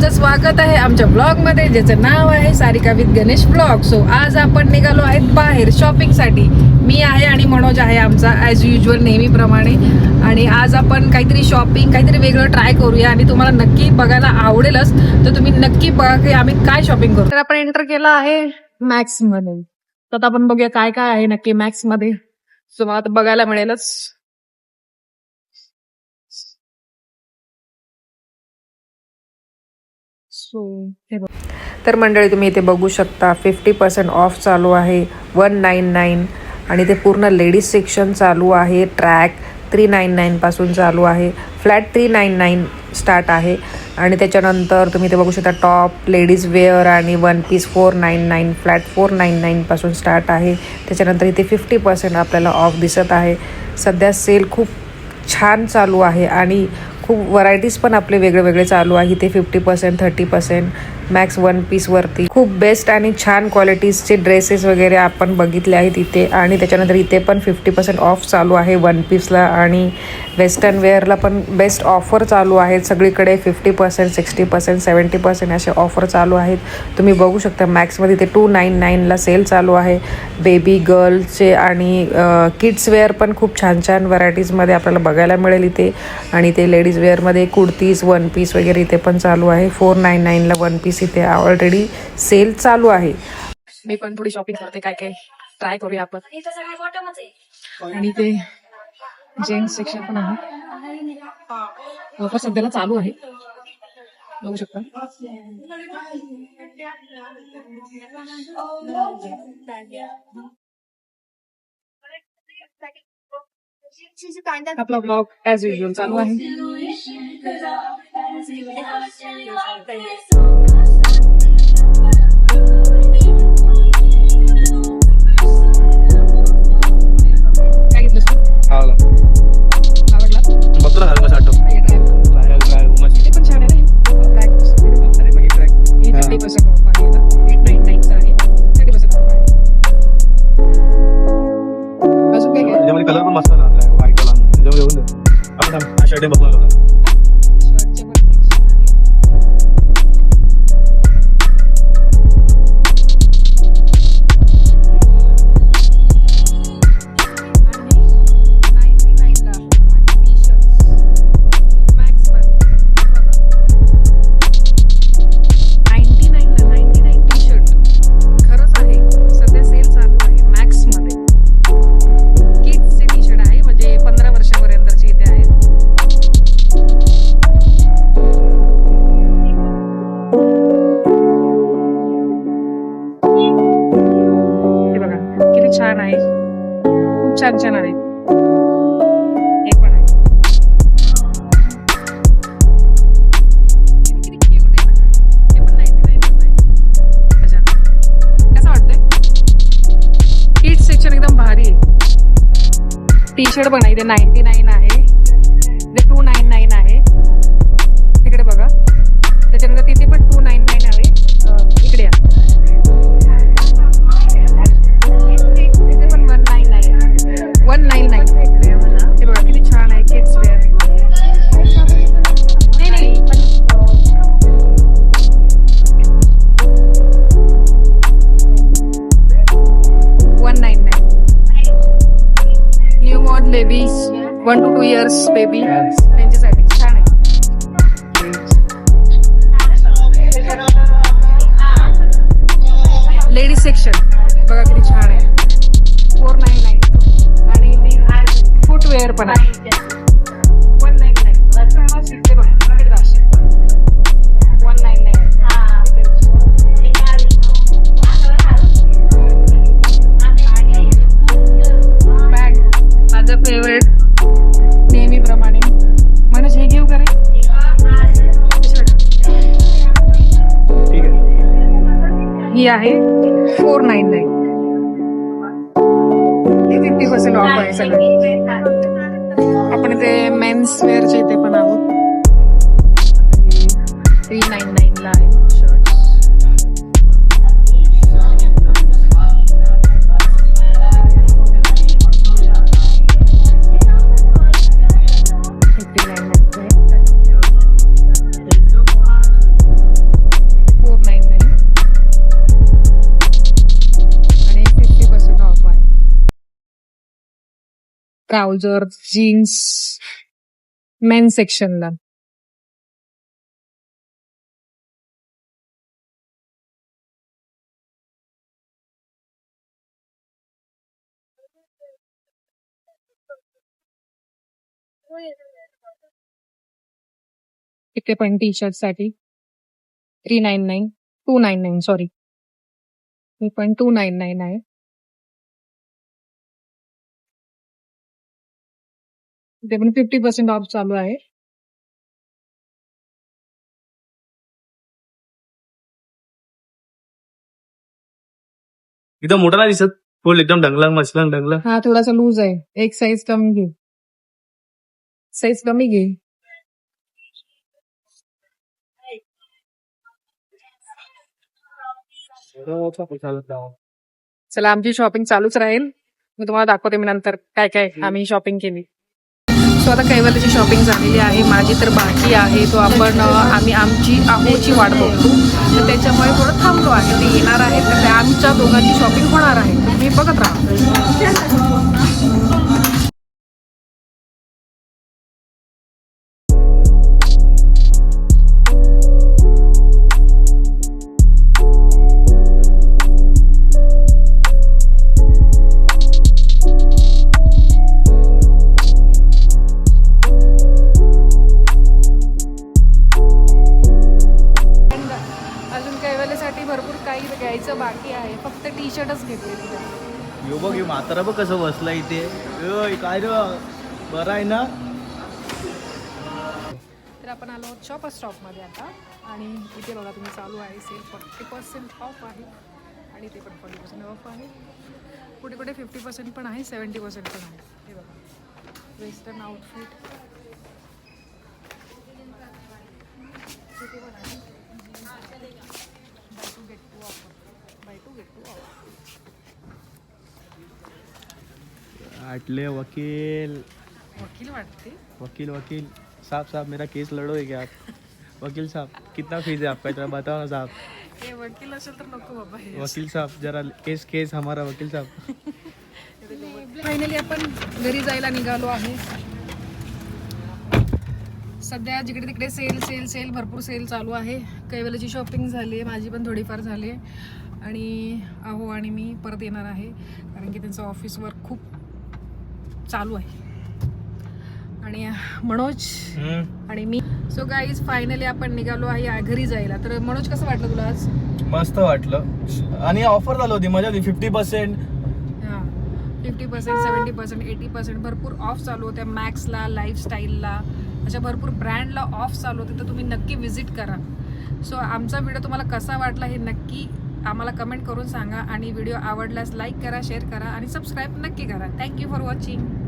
तुमचं स्वागत आहे आमच्या ब्लॉग मध्ये, ज्याचं नाव आहे Sarika with Ganesh blog. So आज आपण निघालो आहेत बाहेर शॉपिंगसाठी. मी आहे आणि मनोज आहे आमचा, ॲज युजल नेहमीप्रमाणे. आणि आज आपण काहीतरी शॉपिंग, काहीतरी वेगळं ट्राय करूया आणि तुम्हाला नक्की बघायला आवडेलच. तर तुम्ही नक्की बघा की आम्ही काय शॉपिंग करू. तर आपण एंटर केला आहे मॅक्स मध्ये. तर आता आपण बघूया काय काय आहे नक्की मॅक्स मध्ये. सो मला आता बघायला मिळेलच. तर मंडळी तुम्ही इथे बघू शकता 50% ऑफ चालू आहे, 199. आणि ते पूर्ण लेडीज सेक्शन चालू आहे. ट्रॅक 399 पासून चालू आहे. फ्लॅट 399 स्टार्ट आहे. आणि त्याच्यानंतर तुम्ही इथे बघू शकता टॉप, लेडीज वेअर आणि वन पीस 499, फ्लॅट 499 पासून स्टार्ट आहे. त्याच्यानंतर इथे 50% आपल्याला ऑफ दिसत आहे. सध्या सेल खूप छान चालू आहे आणि खूप व्हरायटीज पण आपले वेगळे वेगळे चालू आहे. इथे 50%, 30%, मॅक्स वन पीसवरती खूप बेस्ट आणि छान क्वालिटीजचे ड्रेसेस वगैरे आपण बघितले आहेत इथे. आणि त्याच्यानंतर इथे पण 50% ऑफ चालू आहे वन पीसला आणि वेस्टर्न वेअरला पण बेस्ट ऑफर चालू आहेत. सगळीकडे 50%, 60%, 70% असे ऑफर चालू आहेत. तुम्ही बघू शकता मॅक्समध्ये इथे 299ला सेल चालू आहे. बेबी गर्लचे आणि किड्स वेअर पण खूप छान छान व्हरायटीजमध्ये आपल्याला बघायला मिळेल इथे. आणि ते लेडीज वेअरमध्ये कुर्तीज, वन पीस वगैरे इथे पण चालू आहे. 499ला वन पीस इथे ऑलरेडी सेल चालू आहे. मी पण थोडी शॉपिंग करते, काय काय ट्राय करूया आपण. आणि ते जेंट्स सेक्शन पण आहे, ऑफर सध्याला चालू आहे, बघू शकता. आपला ब्लॉग ॲज युजल चालू आहे. कलर पण मस्त आहे, व्हाईट वाला त्याच्यामध्ये होऊन जाईल. आपण शर्ट बघून छान आहे, खूप छान छान आहे. हे पण आहे, किती क्यूट आहे ना. हे पण 99 आहे. अच्छा, कसं वाटतंय? किड्स सेक्शन एकदम भारी आहे. टी शर्ट पण आहे, इथे 99 आहे, इथे 299 आहे. तिकडे बघा, त्याच्यानंतर तिथे पण 299 आहे. इकडे या, हे बघा किती छान आहे. किड्स वेअर नाही 199. New born babies 1 to 2 years baby, त्यांच्यासाठी छान आहे. लेडीज सेक्शन बघा किती छान आहे, 499. आणि फुटवेअर पण आहे 199. 199. बॅग माझं फेवरेट नेहमीप्रमाणे. मनोज हे घेऊ का रे? ही आहे 499. 50% ऑफ आहे सगळं. आपण इथे मेन्स वेअरचे इथे पण आहोत. 399ला आहे शर्ट. ट्राउझर जीन्स मेन सेक्शनला. इथे पण टी शर्ट साठी 399 299 सॉरी, हे पण 299 आहे. इथे पण 50% ऑफ चालू आहे. एकदम मोठा नाही दिसत, फुल एकदम ढंगलंग मसलंग ढंगलं. हा थोडासा लूज आहे, एक साईज कमी घे, साईज कमी घे. चला आमची शॉपिंग चालूच राहील. मी तुम्हाला दाखवते मी नंतर काय काय आम्ही शॉपिंग केली. सो आता कैवल्याची शॉपिंग झालेली आहे, माझी तर बाकी आहे. तो आपण आम्ही आमची आहोची वाट बघतो, तर त्याच्यामुळे थोडं थांबलो आहे. ते येणार आहे तर त्या आमच्या दोघांची शॉपिंग होणार आहे, तर तुम्ही बघत राहा. भरपूर काही घ्यायचं बाकी आहे, फक्त टी शर्टच घेतले. यो बघ, म्हातारा बघ कसं बसला इथे. काय रे, बरं आहे ना. तर आपण आलो शॉपर स्टॉपमध्ये आता, आणि इथे बघा तुम्ही चालू आहे सेल 40% ऑफ आहे, आणि ते पण 40% ऑफ आहे. कुठे कुठे 50% पण आहे, 70% पण आहे. हे बघा वेस्टर्न आउटफिट आटले वकील वकील वाटते. वकील वकील साहब, साहब मेरा केस लड़ोगे क्या आप? वकील साहब कितना फीस है आपका, जरा बताओ ना साहब. हे वकील असेल तर नको बाबा हे. वकील साहब जरा केस केस हमारा वकील साहब. फायनली आपण घरी जायला निघालो आहे. सध्या जिकडे तिकडे सेल सेल सेल भरपूर सेल चालू आहे. कैवल्याची शॉपिंग झाली आहे, माझी पण थोडीफार झाली आहे, आणि अहो आणि मी परत येणार आहे, कारण की त्यांचं ऑफिस वर्क खूप चालू आहे. आणि मनोज आणि मी, सो गाईज फायनली आपण निघालो आहे घरी जायला. तर मनोज कसं वाटलं तुला आज? मस्त वाटलं, आणि ऑफर झाली होती, मजा आली. 50%, 50%, 70%, 80% भरपूर ऑफ चालू होत्या. मॅक्सला, लाईफस्टाईलला, अशा भरपूर ब्रँडला ऑफ चालू होते, तर तुम्ही नक्की विजिट करा. सो आमचा व्हिडिओ तुम्हाला कसा वाटला हे नक्की आम्हाला कमेंट करून सांगा, आणि व्हिडिओ आवडल्यास लाईक करा, शेअर करा, आणि सबस्क्राईब नक्की करा. Thank you for watching.